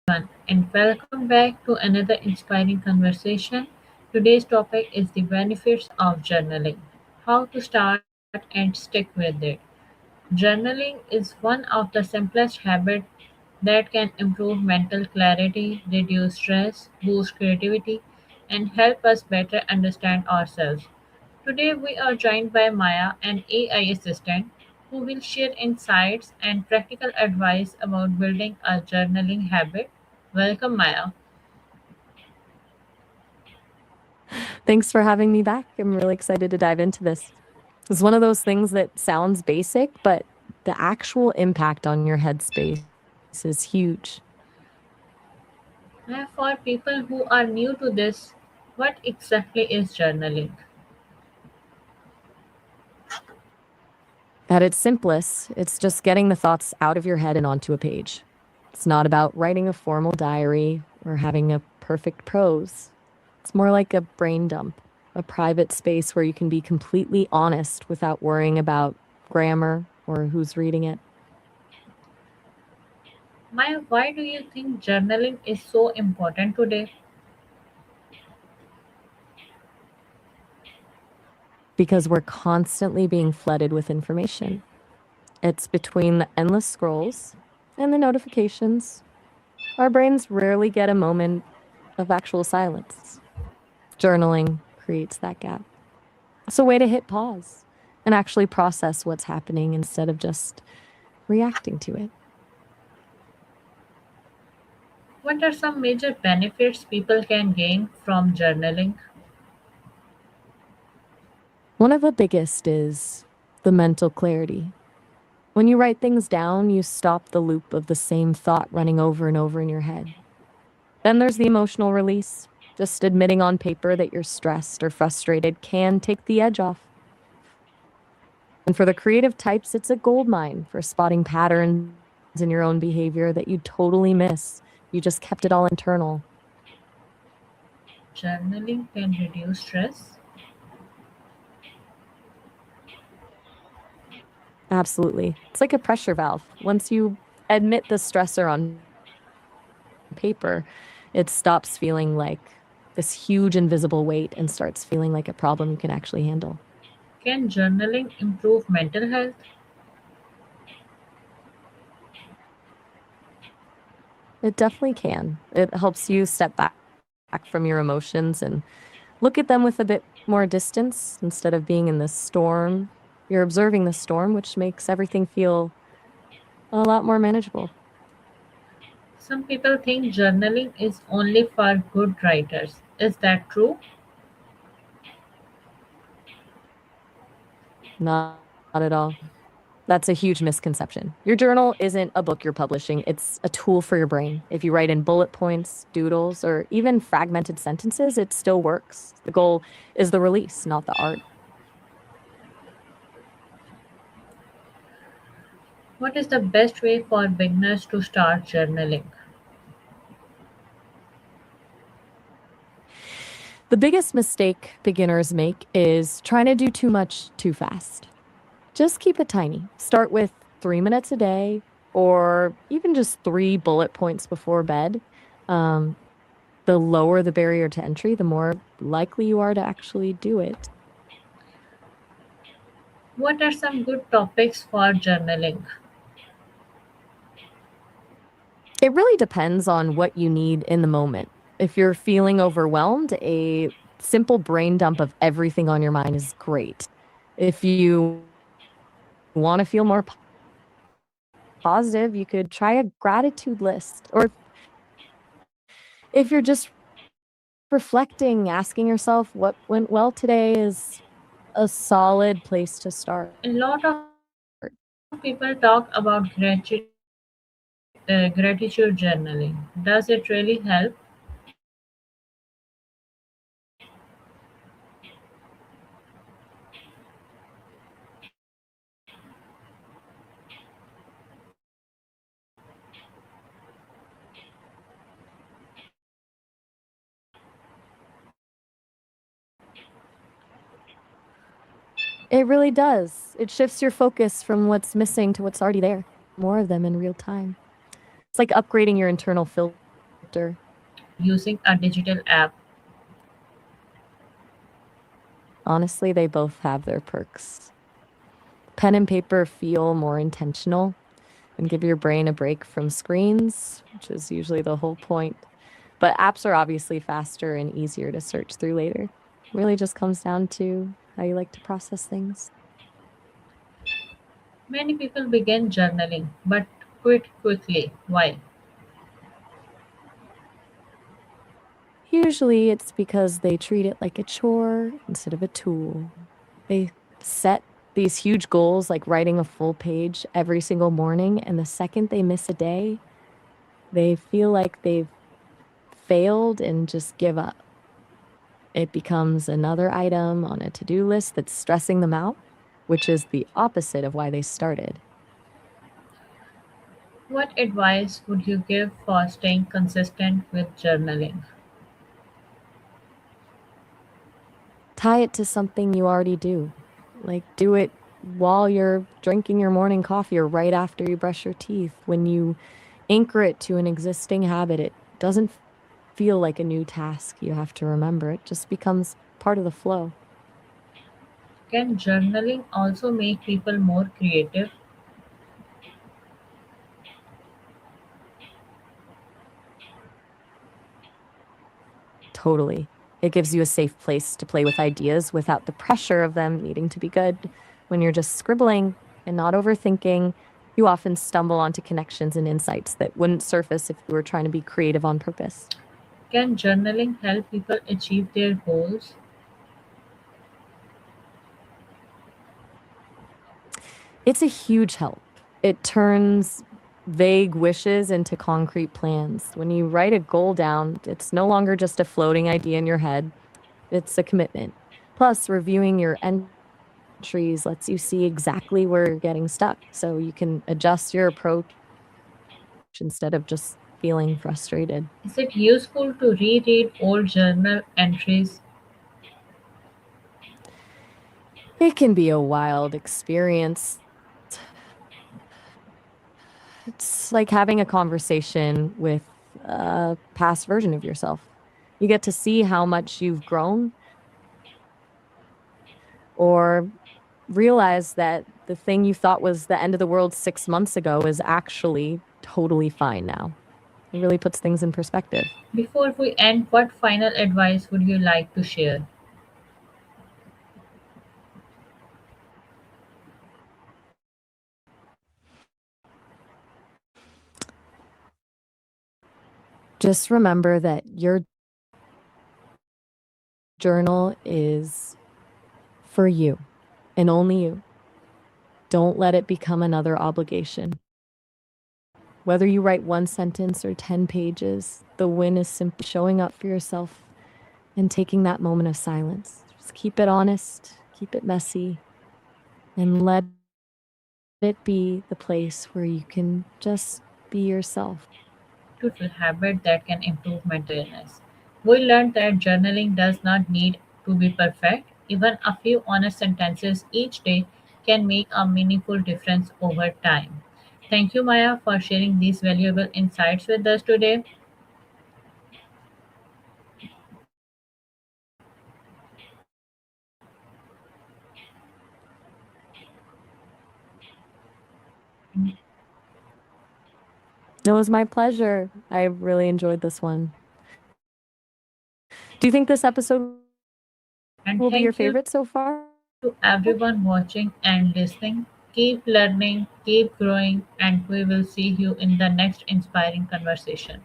And welcome back to another inspiring conversation. Today's topic is the benefits of journaling, how to start and stick with it. Journaling is one of the simplest habits that can improve mental clarity, reduce stress, boost creativity, and help us better understand ourselves. Today, we are joined by Maya, an AI assistant, who will share insights and practical advice about building a journaling habit. Welcome, Maya. Thanks for having me back. I'm really excited to dive into this. It's one of those things that sounds basic, but the actual impact on your headspace is huge. For people who are new to this, what exactly is journaling? At its simplest, it's just getting the thoughts out of your head and onto a page. It's not about writing a formal diary or having a perfect prose. It's more like a brain dump, a private space where you can be completely honest without worrying about grammar or who's reading it. Maya, why do you think journaling is so important today? Because we're constantly being flooded with information. It's between the endless scrolls and the notifications. Our brains rarely get a moment of actual silence. Journaling creates that gap. It's a way to hit pause and actually process what's happening instead of just reacting to it. What are some major benefits people can gain from journaling? One of the biggest is the mental clarity. When you write things down, you stop the loop of the same thought running over and over in your head. Then there's the emotional release. Just admitting on paper that you're stressed or frustrated can take the edge off. And for the creative types, it's a gold mine for spotting patterns in your own behavior that you totally miss. You just kept it all internal. Journaling can reduce stress. Absolutely. It's like a pressure valve. Once you admit the stressor on paper, it stops feeling like this huge invisible weight and starts feeling like a problem you can actually handle. Can journaling improve mental health? It definitely can. It helps you step back from your emotions and look at them with a bit more distance instead of being in this storm. You're observing the storm, which makes everything feel a lot more manageable. Some people think journaling is only for good writers. Is that true? Not at all. That's a huge misconception. Your journal isn't a book you're publishing, it's a tool for your brain. If you write in bullet points, doodles, or even fragmented sentences, it still works. The goal is the release, not the art. What is the best way for beginners to start journaling? The biggest mistake beginners make is trying to do too much too fast. Just keep it tiny. Start with 3 minutes a day or even just three bullet points before bed. Um, the lower the barrier to entry, the more likely you are to actually do it. What are some good topics for journaling? It really depends on what you need in the moment. If you're feeling overwhelmed, a simple brain dump of everything on your mind is great. If you want to feel more positive, you could try a gratitude list. Or if you're just reflecting, asking yourself what went well today is a solid place to start. A lot of people talk about gratitude journaling. Does it really help? It really does. It shifts your focus from what's missing to what's already there. More of them in real time. It's like upgrading your internal filter. Using a digital app. Honestly, they both have their perks. Pen and paper feel more intentional and give your brain a break from screens, which is usually the whole point. But apps are obviously faster and easier to search through later. Really just comes down to how you like to process things. Many people begin journaling but quit quickly. Why? Usually it's because they treat it like a chore instead of a tool. They set these huge goals like writing a full page every single morning, and the second they miss a day, they feel like they've failed and just give up. It becomes another item on a to-do list that's stressing them out, which is the opposite of why they started. What advice would you give for staying consistent with journaling? Tie it to something you already do. Like do it while you're drinking your morning coffee or right after you brush your teeth. When you anchor it to an existing habit, it doesn't feel like a new task you have to remember. It just becomes part of the flow. Can journaling also make people more creative? Totally. It gives you a safe place to play with ideas without the pressure of them needing to be good. When you're just scribbling and not overthinking, you often stumble onto connections and insights that wouldn't surface if you were trying to be creative on purpose. Can journaling help people achieve their goals? It's a huge help. It turns vague wishes into concrete plans. When you write a goal down, it's no longer just a floating idea in your head, it's a commitment. Plus, reviewing your entries lets you see exactly where you're getting stuck so you can adjust your approach instead of just feeling frustrated. Is it useful to reread old journal entries? It can be a wild experience. It's like having a conversation with a past version of yourself. You get to see how much you've grown or realize that the thing you thought was the end of the world 6 months ago is actually totally fine now. It really puts things in perspective. Before we end, what final advice would you like to share? Just remember that your journal is for you and only you. Don't let it become another obligation. Whether you write one sentence or 10 pages, the win is simply showing up for yourself and taking that moment of silence. Just keep it honest, keep it messy, and let it be the place where you can just be yourself. Beautiful habit that can improve mental illness. We learned that journaling does not need to be perfect. Even a few honest sentences each day can make a meaningful difference over time. Thank you, Maya, for sharing these valuable insights with us today. It was my pleasure. I really enjoyed this one. Do you think this episode And will be your thank you favorite so far? to everyone watching and listening. Keep learning, keep growing, and we will see you in the next inspiring conversation.